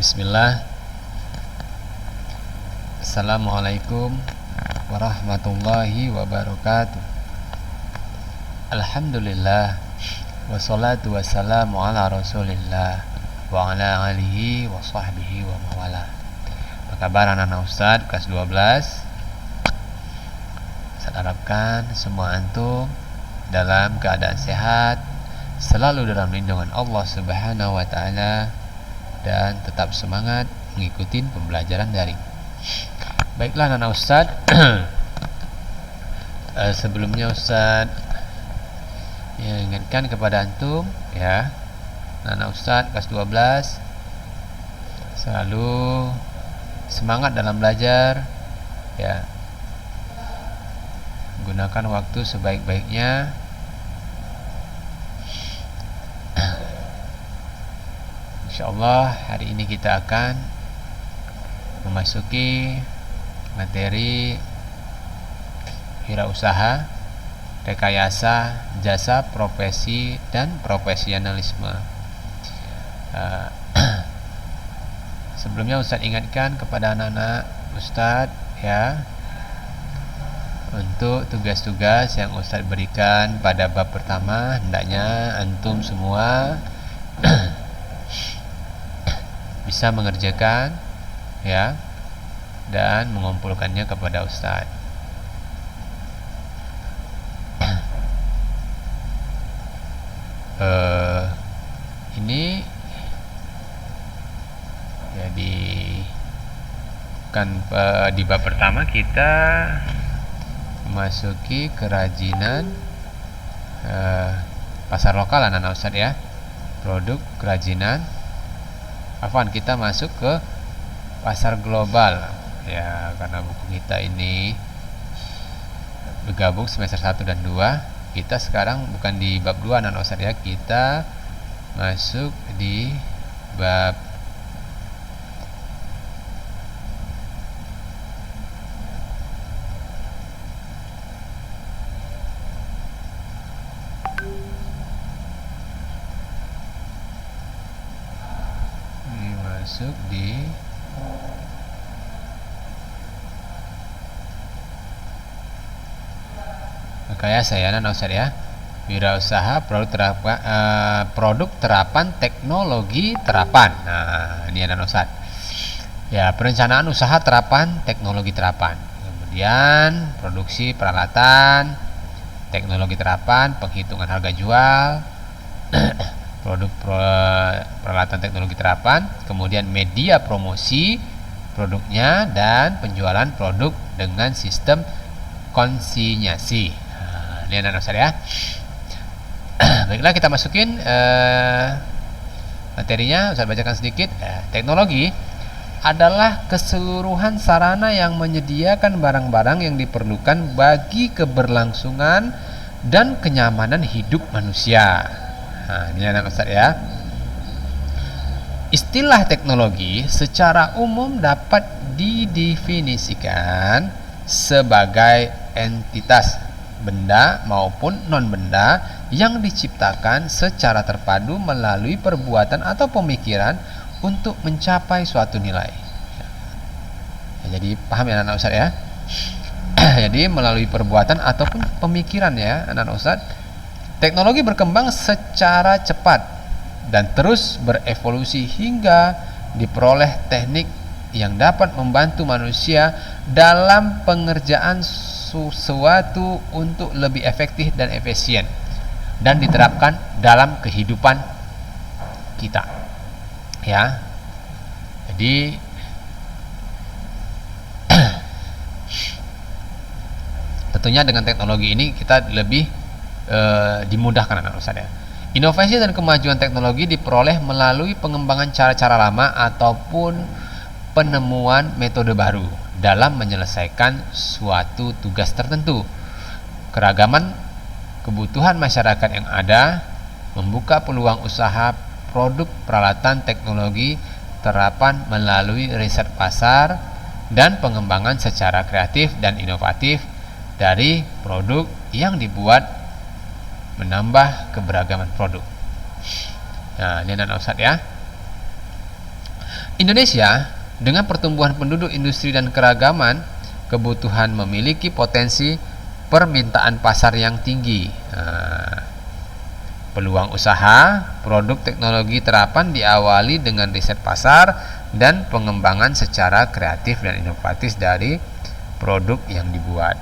Bismillah. Assalamualaikum warahmatullahi wabarakatuh. Alhamdulillah, wassalatu wassalamu ala rasulillah wa ala alihi wa sahbihi wa mawala. Apa kabar anak-anak Ustaz kelas 12? Saya harapkan semua antum dalam keadaan sehat, selalu dalam lindungan Allah Subhanahu wa taala, dan tetap semangat mengikuti pembelajaran daring. Baiklah anak Ustaz, sebelumnya Ustaz ingatkan kepada antum ya, anak Ustaz kelas 12 selalu semangat dalam belajar ya. Gunakan waktu sebaik-baiknya. Insyaallah hari ini kita akan memasuki materi wirausaha, rekayasa, jasa, profesi, dan profesionalisme. Sebelumnya Ustadz ingatkan kepada anak-anak Ustadz ya, untuk tugas-tugas yang Ustadz berikan pada bab pertama, hendaknya antum semua bisa mengerjakan ya, dan mengumpulkannya kepada Ustadz. Ini jadi kan di bab pertama kita memasuki kerajinan pasar lokal anak-anak Ustadz ya, produk kerajinan. Kita masuk ke pasar global ya, karena buku kita ini bergabung semester 1 dan 2. Kita sekarang bukan di bab 2 anak Ustadz ya, kita masuk di bab di rekayasa ya anak Ustadz ya, wirausaha produk terapan teknologi terapan. Nah ini anak Ustadz ya, perencanaan usaha terapan teknologi terapan, kemudian produksi peralatan teknologi terapan, penghitungan harga jual produk peralatan teknologi terapan, kemudian media promosi produknya, dan penjualan produk dengan sistem konsinyasi. Nah, ini anak Ustadz ya. Baiklah, kita masukin materinya. Ustadz bacakan sedikit. Teknologi adalah keseluruhan sarana yang menyediakan barang-barang yang diperlukan bagi keberlangsungan dan kenyamanan hidup manusia. Nah, ini anak Ustadz ya. Istilah teknologi secara umum dapat didefinisikan sebagai entitas benda maupun non-benda yang diciptakan secara terpadu melalui perbuatan atau pemikiran untuk mencapai suatu nilai. Ya, jadi paham ya anak Ustadz ya. Jadi melalui perbuatan ataupun pemikiran ya anak Ustadz. Teknologi berkembang secara cepat dan terus berevolusi hingga diperoleh teknik yang dapat membantu manusia dalam pengerjaan sesuatu untuk lebih efektif dan efisien dan diterapkan dalam kehidupan kita. Ya. Jadi tentunya dengan teknologi ini kita lebih dimudahkan anak Ustadz ya. Inovasi dan kemajuan teknologi diperoleh melalui pengembangan cara-cara lama ataupun penemuan metode baru dalam menyelesaikan suatu tugas tertentu. Keragaman kebutuhan masyarakat yang ada membuka peluang usaha produk peralatan teknologi terapan melalui riset pasar dan pengembangan secara kreatif dan inovatif dari produk yang dibuat, menambah keberagaman produk. Nah, ini anak Ustadz ya. Indonesia dengan pertumbuhan penduduk, industri dan keragaman kebutuhan memiliki potensi permintaan pasar yang tinggi. Peluang usaha produk teknologi terapan diawali dengan riset pasar dan pengembangan secara kreatif dan inovatif dari produk yang dibuat.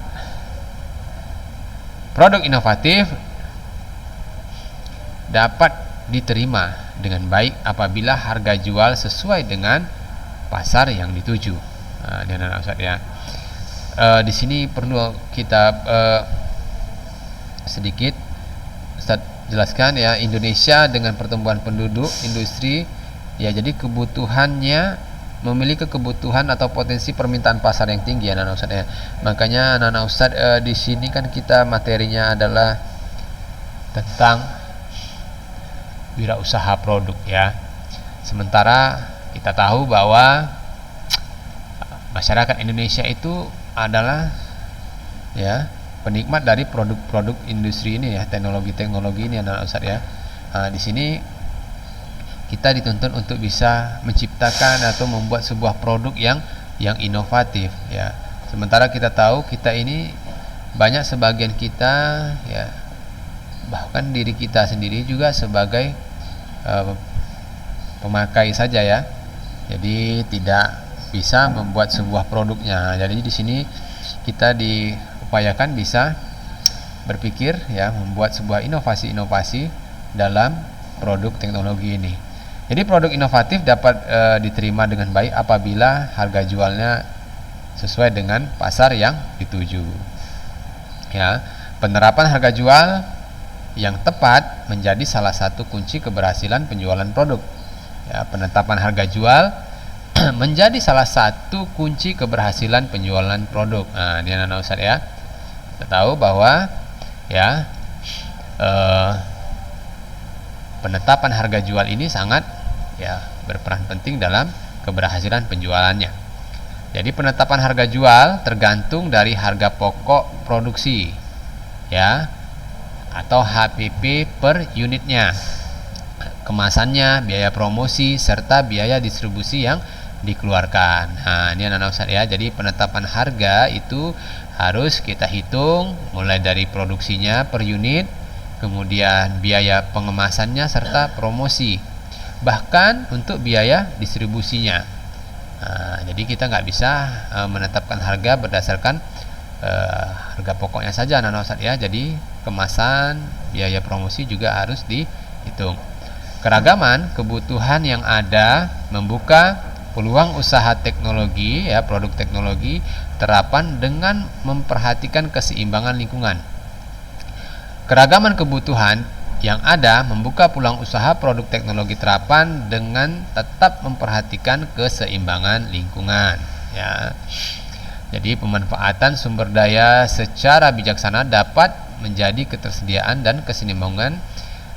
Produk inovatif dapat diterima dengan baik apabila harga jual sesuai dengan pasar yang dituju. Di sini perlu kita sedikit Ustaz jelaskan ya. Indonesia dengan pertumbuhan penduduk, industri, ya, jadi kebutuhannya memiliki kebutuhan atau potensi permintaan pasar yang tinggi ya anak Ustaz ya. Makanya anak Ustaz di sini kan kita materinya adalah tentang wirausaha produk ya. Sementara kita tahu bahwa masyarakat Indonesia itu adalah ya penikmat dari produk-produk industri ini ya, teknologi-teknologi ini anak Ustaz ya. Di sini kita dituntut untuk bisa menciptakan atau membuat sebuah produk yang inovatif ya. Sementara kita tahu kita ini banyak sebagian kita ya, bahkan diri kita sendiri juga sebagai pemakai saja ya. Jadi tidak bisa membuat sebuah produknya. Jadi di sini kita diupayakan bisa berpikir ya, membuat sebuah inovasi-inovasi dalam produk teknologi ini. Jadi produk inovatif dapat diterima dengan baik apabila harga jualnya sesuai dengan pasar yang dituju. Ya, penerapan harga jual yang tepat menjadi salah satu kunci keberhasilan penjualan produk. Ya, penetapan harga jual menjadi salah satu kunci keberhasilan penjualan produk. Ini anak Ustaz ya. Kita tahu bahwa ya penetapan harga jual ini sangat ya berperan penting dalam keberhasilan penjualannya. Jadi penetapan harga jual tergantung dari harga pokok produksi ya, atau HPP per unitnya, kemasannya, biaya promosi serta biaya distribusi yang dikeluarkan. Ini anak Ustaz ya. Jadi penetapan harga itu harus kita hitung mulai dari produksinya per unit, kemudian biaya pengemasannya serta promosi, bahkan untuk biaya distribusinya. Jadi kita nggak bisa menetapkan harga berdasarkan harga pokoknya saja anak Ustaz ya. Jadi kemasan, biaya promosi juga harus dihitung. Keragaman kebutuhan yang ada membuka peluang usaha teknologi ya, produk teknologi terapan dengan memperhatikan keseimbangan lingkungan. Keragaman kebutuhan yang ada membuka peluang usaha produk teknologi terapan dengan tetap memperhatikan keseimbangan lingkungan ya. Jadi pemanfaatan sumber daya secara bijaksana dapat menjadi ketersediaan dan keseimbangan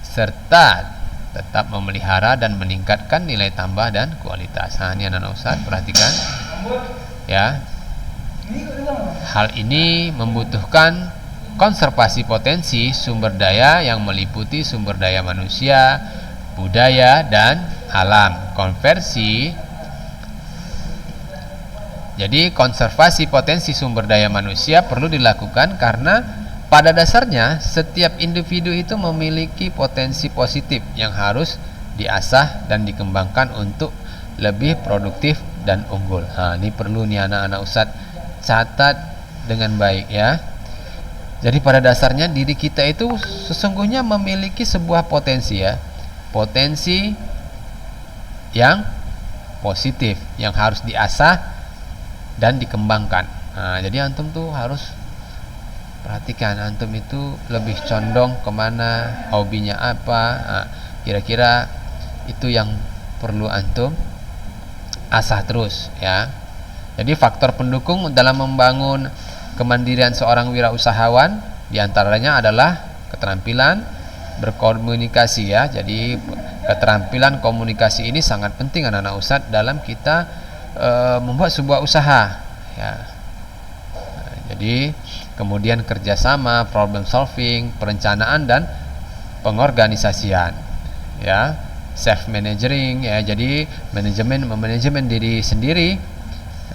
serta tetap memelihara dan meningkatkan nilai tambah dan kualitas. Ini anak Ustaz perhatikan ya. Hal ini membutuhkan konservasi potensi sumber daya yang meliputi sumber daya manusia, budaya dan alam. Jadi konservasi potensi sumber daya manusia perlu dilakukan karena pada dasarnya setiap individu itu memiliki potensi positif yang harus diasah dan dikembangkan untuk lebih produktif dan unggul. Ini perlu nih anak-anak Ustaz catat dengan baik ya. Jadi pada dasarnya diri kita itu sesungguhnya memiliki sebuah potensi ya, potensi yang positif yang harus diasah dan dikembangkan. Jadi antum tuh harus perhatikan, antum itu lebih condong kemana, hobinya apa, kira-kira itu yang perlu antum asah terus ya. Jadi faktor pendukung dalam membangun kemandirian seorang wirausahawan diantaranya adalah keterampilan berkomunikasi ya. Jadi keterampilan komunikasi ini sangat penting anak-anak Ustaz dalam kita membuat sebuah usaha ya. Jadi kemudian kerjasama, problem solving, perencanaan dan pengorganisasian ya. self managing ya, jadi manajemen diri sendiri,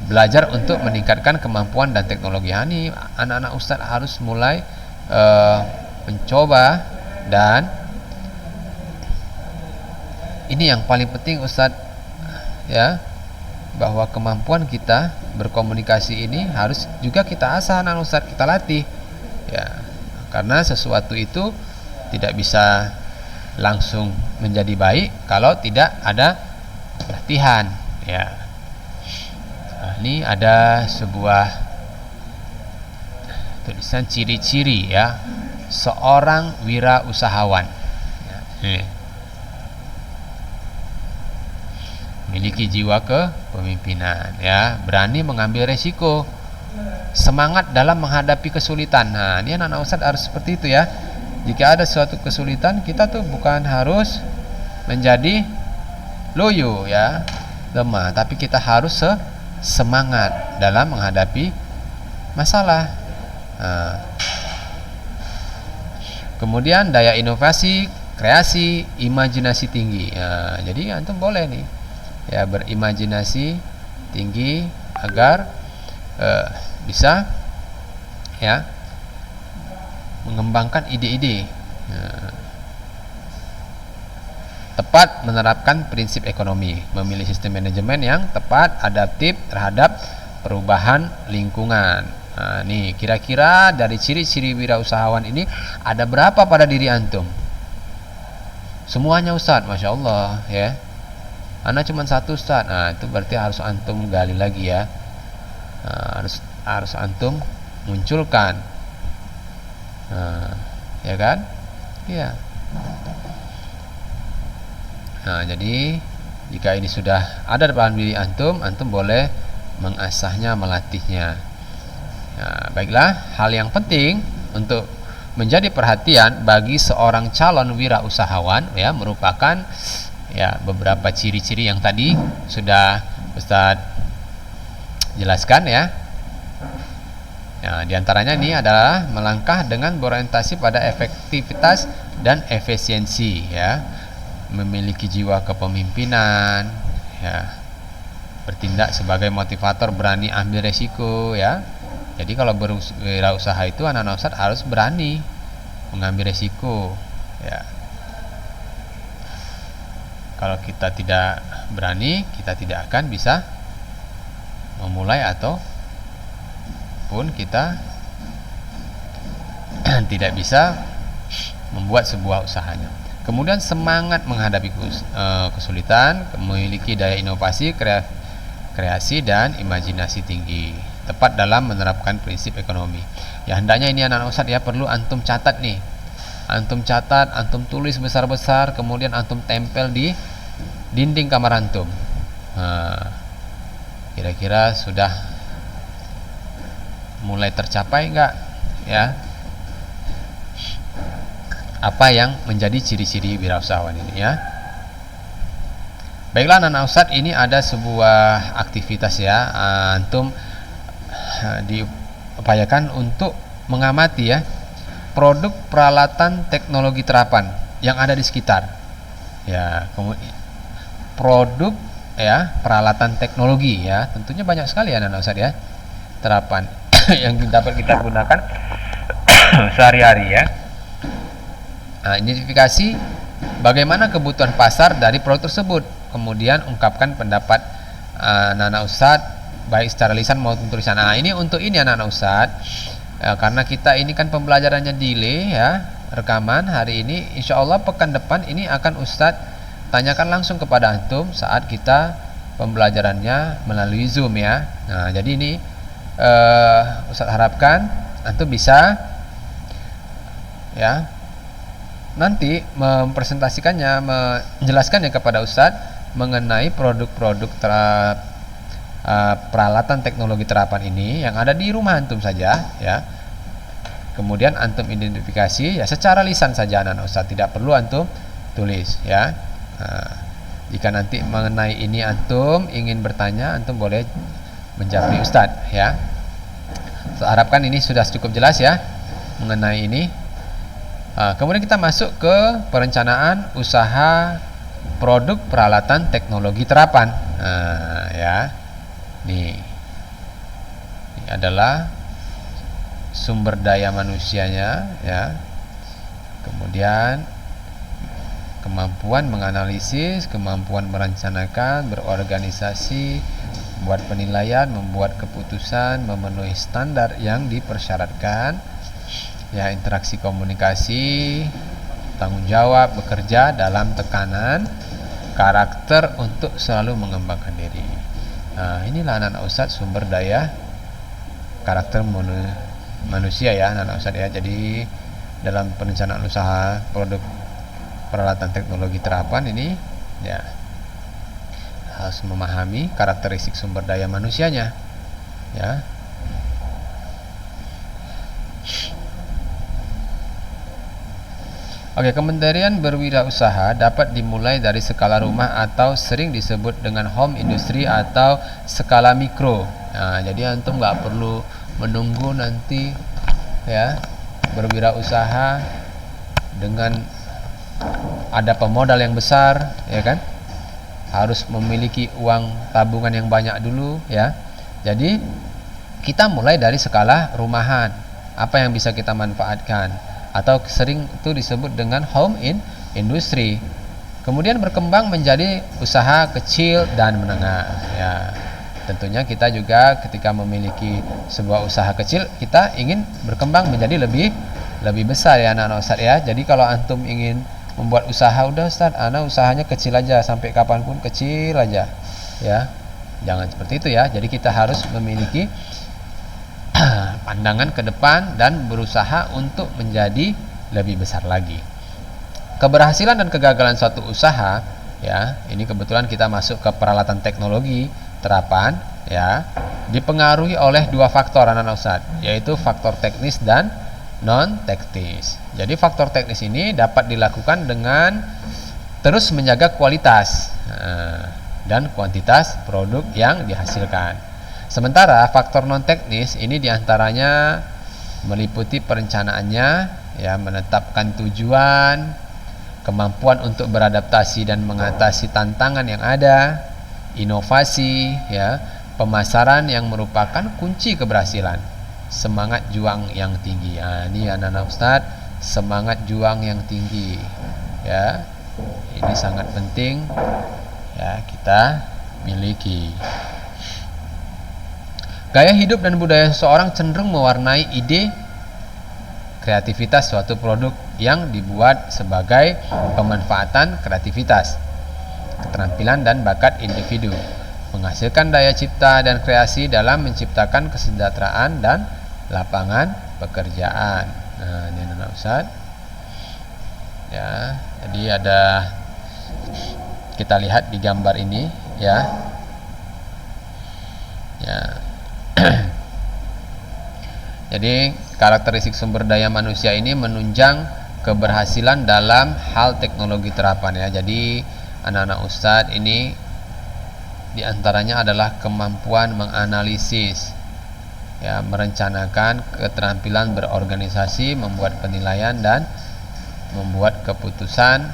belajar untuk meningkatkan kemampuan dan teknologi. Ini anak-anak Ustadz harus mulai mencoba, dan ini yang paling penting Ustadz ya, bahwa kemampuan kita berkomunikasi ini harus juga kita asah anak Ustadz, kita latih ya, karena sesuatu itu tidak bisa langsung menjadi baik kalau tidak ada latihan ya. Nah, ini ada sebuah tulisan ciri-ciri ya seorang wirausahawan ya. Memiliki jiwa kepemimpinan ya, berani mengambil resiko, semangat dalam menghadapi kesulitan. Nah, ini anak-anak Ustadz harus seperti itu ya. Jika ada suatu kesulitan, kita tuh bukan harus menjadi loyo ya, lemah, tapi kita harus semangat dalam menghadapi masalah. Nah, kemudian daya inovasi, kreasi, imajinasi tinggi. Nah, jadi antum boleh nih ya berimajinasi tinggi agar bisa ya mengembangkan ide-ide, tepat menerapkan prinsip ekonomi, memilih sistem manajemen yang tepat, adaptif terhadap perubahan lingkungan. Nah, nih kira-kira dari ciri-ciri wirausahawan ini ada berapa pada diri antum? Semuanya Ustadz, Masya Allah ya. Ana cuma satu Ustadz. Nah, itu berarti harus antum gali lagi ya. Nah, harus antum munculkan. Nah, ya kan? Iya. Nah, jadi jika ini sudah ada dalam diri antum boleh mengasahnya, melatihnya. Nah, baiklah, hal yang penting untuk menjadi perhatian bagi seorang calon wirausahawan ya merupakan ya beberapa ciri-ciri yang tadi sudah Ustadz jelaskan ya. Nah, diantaranya ini adalah melangkah dengan berorientasi pada efektivitas dan efisiensi ya, memiliki jiwa kepemimpinan ya, bertindak sebagai motivator, berani ambil resiko ya. Jadi kalau berwirausaha itu anak-anak Ustadz harus berani mengambil resiko ya. Kalau kita tidak berani, kita tidak akan bisa memulai atau pun kita tidak bisa membuat sebuah usahanya. Kemudian semangat menghadapi kesulitan, memiliki daya inovasi, kreasi dan imajinasi tinggi, tepat dalam menerapkan prinsip ekonomi. Ya hendaknya ini anak-anak Ustadz ya perlu antum catat nih. Antum catat, antum tulis besar-besar, kemudian antum tempel di dinding kamar antum. Nah, kira-kira sudah mulai tercapai enggak ya apa yang menjadi ciri-ciri wirausahawan ini ya. Baiklah anak-anak Ustadz, ini ada sebuah aktivitas ya, antum diupayakan untuk mengamati ya produk peralatan teknologi terapan yang ada di sekitar ya. Kemudian produk ya peralatan teknologi ya, tentunya banyak sekali ya anak-anak Ustadz ya terapan yang dapat kita gunakan sehari-hari ya. Nah, identifikasi bagaimana kebutuhan pasar dari produk tersebut, kemudian ungkapkan pendapat anak-anak Ustadz baik secara lisan maupun tulisan. Nah, ini untuk ini anak-anak Ustadz karena kita ini kan pembelajarannya delay ya, rekaman hari ini, insya Allah pekan depan ini akan Ustadz tanyakan langsung kepada antum saat kita pembelajarannya melalui Zoom ya. Nah, jadi ini Ustadz harapkan antum bisa ya nanti mempresentasikannya, menjelaskannya kepada Ustadz mengenai produk-produk peralatan teknologi terapan ini yang ada di rumah antum saja ya. Kemudian antum identifikasi ya secara lisan saja anak Ustadz, tidak perlu antum tulis ya. Nah, jika nanti mengenai ini antum ingin bertanya, antum boleh menjawab Ustadz ya. Saya harapkan ini sudah cukup jelas ya mengenai ini. Kemudian kita masuk ke perencanaan usaha produk peralatan teknologi terapan. Ya, nih ini adalah sumber daya manusianya, ya. Kemudian kemampuan menganalisis, kemampuan merencanakan, berorganisasi, membuat penilaian, membuat keputusan, memenuhi standar yang dipersyaratkan, ya, interaksi komunikasi, tanggung jawab, bekerja dalam tekanan, karakter untuk selalu mengembangkan diri. Nah, inilah anak-anak Ustadz sumber daya karakter manusia, ya anak-anak Ustadz, ya. Jadi dalam perencanaan usaha produk peralatan teknologi terapan ini, ya, harus memahami karakteristik sumber daya manusianya, ya. Oke, kementerian berwirausaha dapat dimulai dari skala rumah atau sering disebut dengan home industry atau skala mikro. Nah, jadi antum nggak perlu menunggu nanti, ya, berwirausaha dengan ada pemodal yang besar, ya kan? Harus memiliki uang tabungan yang banyak dulu, ya. Jadi kita mulai dari skala rumahan, apa yang bisa kita manfaatkan, atau sering itu disebut dengan home industry. Kemudian berkembang menjadi usaha kecil dan menengah, ya. Tentunya kita juga ketika memiliki sebuah usaha kecil, kita ingin berkembang menjadi lebih besar, ya anak-anak Ustadz, ya. Jadi kalau antum ingin membuat usaha, udah Ustadz, anak usahanya kecil aja, sampai kapanpun kecil aja, ya. Jangan seperti itu, ya. Jadi kita harus memiliki pandangan ke depan dan berusaha untuk menjadi lebih besar lagi. Keberhasilan dan kegagalan suatu usaha, ya, ini kebetulan kita masuk ke peralatan teknologi terapan, ya, dipengaruhi oleh dua faktor, anak-anak Ustadz, yaitu faktor teknis dan non teknis. Jadi faktor teknis ini dapat dilakukan dengan terus menjaga kualitas dan kuantitas produk yang dihasilkan. Sementara faktor non teknis ini diantaranya meliputi perencanaannya, ya, menetapkan tujuan, kemampuan untuk beradaptasi dan mengatasi tantangan yang ada, inovasi, ya, pemasaran yang merupakan kunci keberhasilan, semangat juang yang tinggi. Ini anak-anak Ustadz, semangat juang yang tinggi, ya, ini sangat penting, ya, kita miliki. Gaya hidup dan budaya seseorang cenderung mewarnai ide kreativitas suatu produk yang dibuat sebagai pemanfaatan kreativitas, keterampilan dan bakat individu, menghasilkan daya cipta dan kreasi dalam menciptakan kesejahteraan dan lapangan pekerjaan. Nah, ini anak Ustadz, ya. Jadi ada, kita lihat di gambar ini, ya, ya. Jadi karakteristik sumber daya manusia ini menunjang keberhasilan dalam hal teknologi terapan, ya. Jadi anak-anak Ustadz ini diantaranya adalah kemampuan menganalisis, ya, merencanakan, keterampilan berorganisasi, membuat penilaian dan membuat keputusan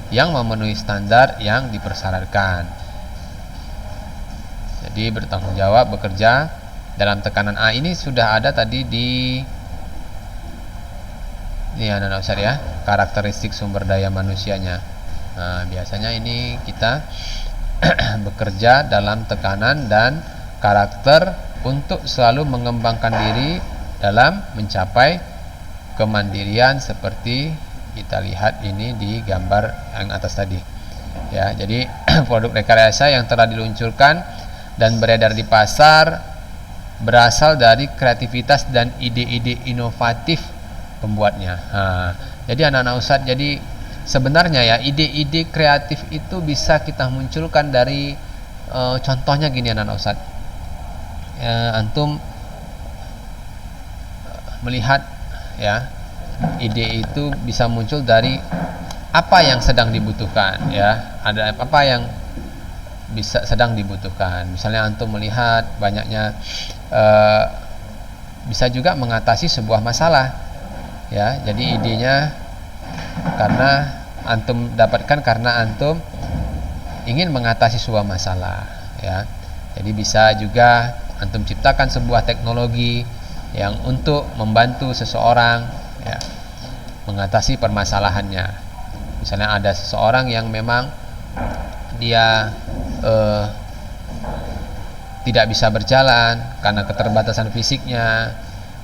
yang memenuhi standar yang dipersyaratkan. Jadi bertanggung jawab, bekerja dalam tekanan. Ini sudah ada tadi di ini anak-anak Ustadz, ya, karakteristik sumber daya manusianya. Nah, biasanya ini kita bekerja dalam tekanan dan karakter untuk selalu mengembangkan diri dalam mencapai kemandirian seperti kita lihat ini di gambar yang atas tadi, ya. Jadi produk rekayasa yang telah diluncurkan dan beredar di pasar berasal dari kreativitas dan ide-ide inovatif pembuatnya. Jadi anak-anak Ustadz, jadi sebenarnya, ya, ide-ide kreatif itu bisa kita munculkan dari contohnya gini anak-anak Ustadz, antum melihat, ya, ide itu bisa muncul dari apa yang sedang dibutuhkan, ya, ada apa yang bisa sedang dibutuhkan. Misalnya antum melihat banyaknya bisa juga mengatasi sebuah masalah, ya. Jadi idenya karena antum dapatkan karena antum ingin mengatasi sebuah masalah, ya. Jadi bisa juga antum ciptakan sebuah teknologi yang untuk membantu seseorang, ya, mengatasi permasalahannya. Misalnya ada seseorang yang memang dia tidak bisa berjalan karena keterbatasan fisiknya.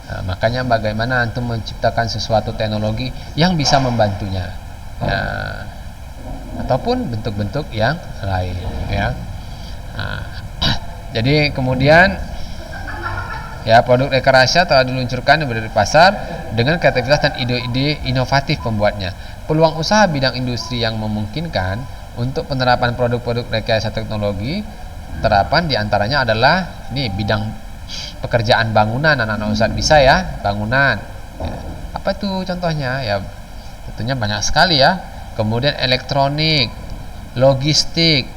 Nah, makanya bagaimana antum menciptakan sesuatu teknologi yang bisa membantunya, ya, ataupun bentuk-bentuk yang lain, ya. Nah, jadi kemudian, ya, produk rekayasa telah diluncurkan di pasar dengan kreativitas dan ide-ide inovatif pembuatnya. Peluang usaha bidang industri yang memungkinkan untuk penerapan produk-produk rekayasa teknologi terapan diantaranya adalah ini bidang pekerjaan bangunan. Anak-anak Ustadz bisa, ya, bangunan, ya. Apa itu contohnya? Ya, tentunya banyak sekali, ya. Kemudian elektronik, logistik,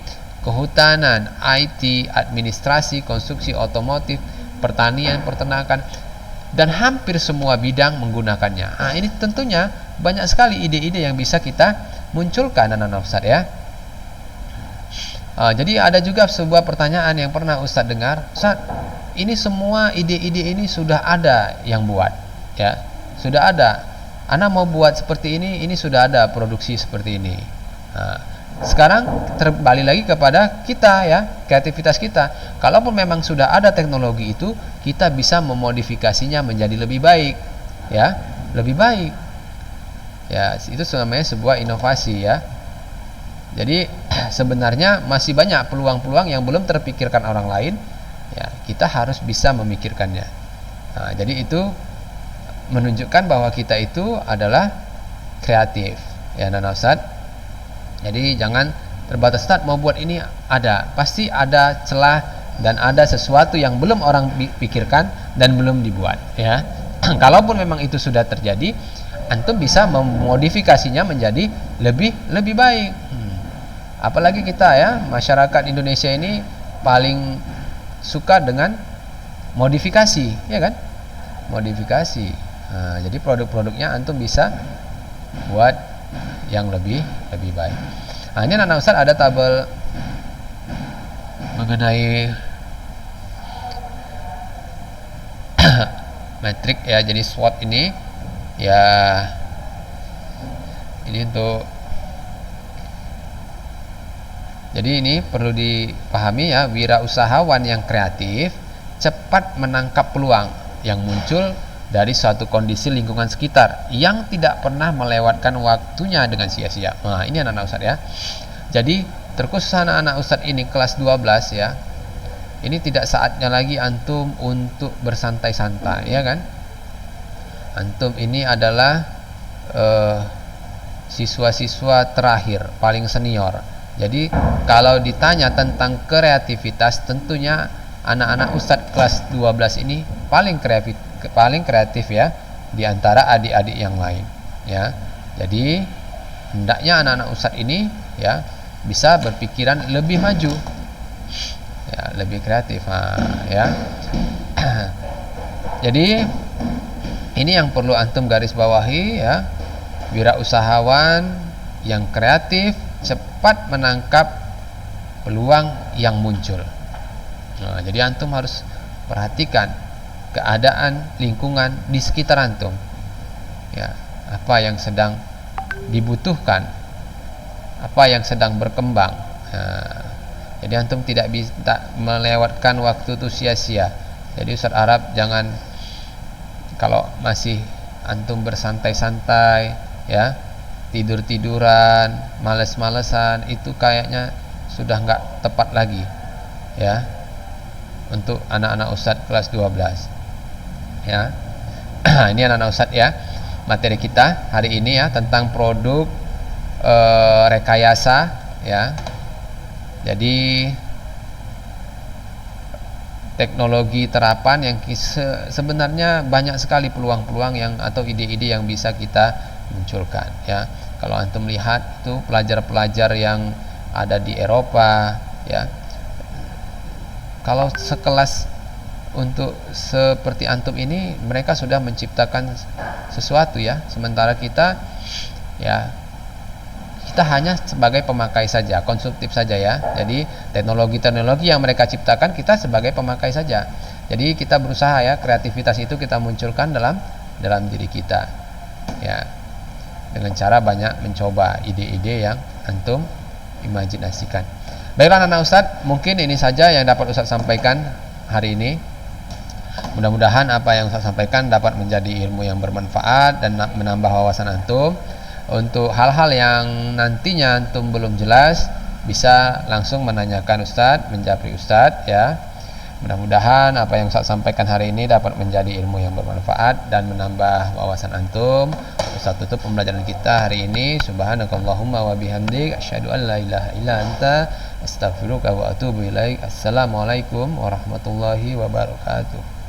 kehutanan, IT, administrasi, konstruksi otomotif, pertanian, peternakan, dan hampir semua bidang menggunakannya. Nah, ini tentunya banyak sekali ide-ide yang bisa kita munculkan, anak-anak Ustadz, ya. Jadi ada juga sebuah pertanyaan yang pernah Ustadz dengar, Ustadz, ini semua ide-ide ini sudah ada yang buat, ya, sudah ada. Ana mau buat seperti ini sudah ada produksi seperti ini. Nah, sekarang terbalik lagi kepada kita, ya, kreativitas kita. Kalaupun memang sudah ada teknologi itu, kita bisa memodifikasinya menjadi lebih baik, ya, lebih baik. Ya, itu namanya sebuah inovasi, ya. Jadi sebenarnya masih banyak peluang-peluang yang belum terpikirkan orang lain, ya, kita harus bisa memikirkannya. Nah, jadi itu menunjukkan bahwa kita itu adalah kreatif, ya, Nana Ustadz. Jadi jangan terbatas, Ustadz mau buat ini, pasti ada celah dan ada sesuatu yang belum orang pikirkan dan belum dibuat, ya. Kalaupun memang itu sudah terjadi, antum bisa memodifikasinya menjadi lebih baik. Apalagi kita, ya, masyarakat Indonesia ini paling suka dengan modifikasi, ya kan? Modifikasi. Nah, jadi produk-produknya antum bisa buat yang lebih baik. Nah, ini anak Ustadz ada tabel mengenai metrik, ya. Jadi SWOT ini, ya, ini untuk, jadi ini perlu dipahami, ya, wirausahawan yang kreatif cepat menangkap peluang yang muncul dari suatu kondisi lingkungan sekitar yang tidak pernah melewatkan waktunya dengan sia-sia. Nah, ini anak-anak Ustadz, ya. Jadi terkhusus anak-anak Ustadz ini kelas 12, ya. Ini tidak saatnya lagi antum untuk bersantai-santai, ya kan? Antum ini adalah siswa-siswa terakhir, paling senior. Jadi kalau ditanya tentang kreativitas, tentunya anak-anak Ustadz kelas 12 ini paling kreatif, ya, di antara adik-adik yang lain, ya. Jadi hendaknya anak-anak Ustadz ini, ya, bisa berpikiran lebih maju, ya, lebih kreatif, ya. Jadi ini yang perlu antum garis bawahi, ya. Wirausahawan yang kreatif cepat menangkap peluang yang muncul. Nah, jadi antum harus perhatikan keadaan lingkungan di sekitar antum, ya, apa yang sedang dibutuhkan, apa yang sedang berkembang. Nah, jadi antum tidak bisa melewatkan waktu itu sia-sia. Jadi Ustadz Arab, jangan kalau masih antum bersantai-santai, ya, tidur-tiduran, males-malesan, itu kayaknya sudah nggak tepat lagi, ya, untuk anak-anak Ustadz kelas 12, ya. Ini anak-anak Ustadz, ya, materi kita hari ini, ya, tentang produk rekayasa, ya. Jadi teknologi terapan yang sebenarnya banyak sekali peluang-peluang yang atau ide-ide yang bisa kita munculkan, ya. Kalau antum lihat tuh pelajar-pelajar yang ada di Eropa, ya, kalau sekelas untuk seperti antum ini, mereka sudah menciptakan sesuatu, ya. Sementara kita, ya, kita hanya sebagai pemakai saja, konsumtif saja ya. Jadi teknologi-teknologi yang mereka ciptakan kita sebagai pemakai saja. Jadi kita berusaha ya, kreativitas itu kita munculkan dalam diri kita ya, dengan cara banyak mencoba ide-ide yang antum imajinasikan. Baiklah anak Ustadz, mungkin ini saja yang dapat Ustadz sampaikan hari ini. Mudah-mudahan apa yang Ustadz sampaikan dapat menjadi ilmu yang bermanfaat dan menambah wawasan antum. Untuk hal-hal yang nantinya antum belum jelas, bisa langsung menanyakan Ustadz, menjapri Ustadz ya. Mudah-mudahan apa yang Ustadz sampaikan hari ini dapat menjadi ilmu yang bermanfaat dan menambah wawasan antum. Ustadz tutup pembelajaran kita hari ini. Subhanakallahumma wa bihamdik, asyhadu an la ilaha illa anta, astaghfiruka wa atubu ilaik. Assalamualaikum warahmatullahi wabarakatuh.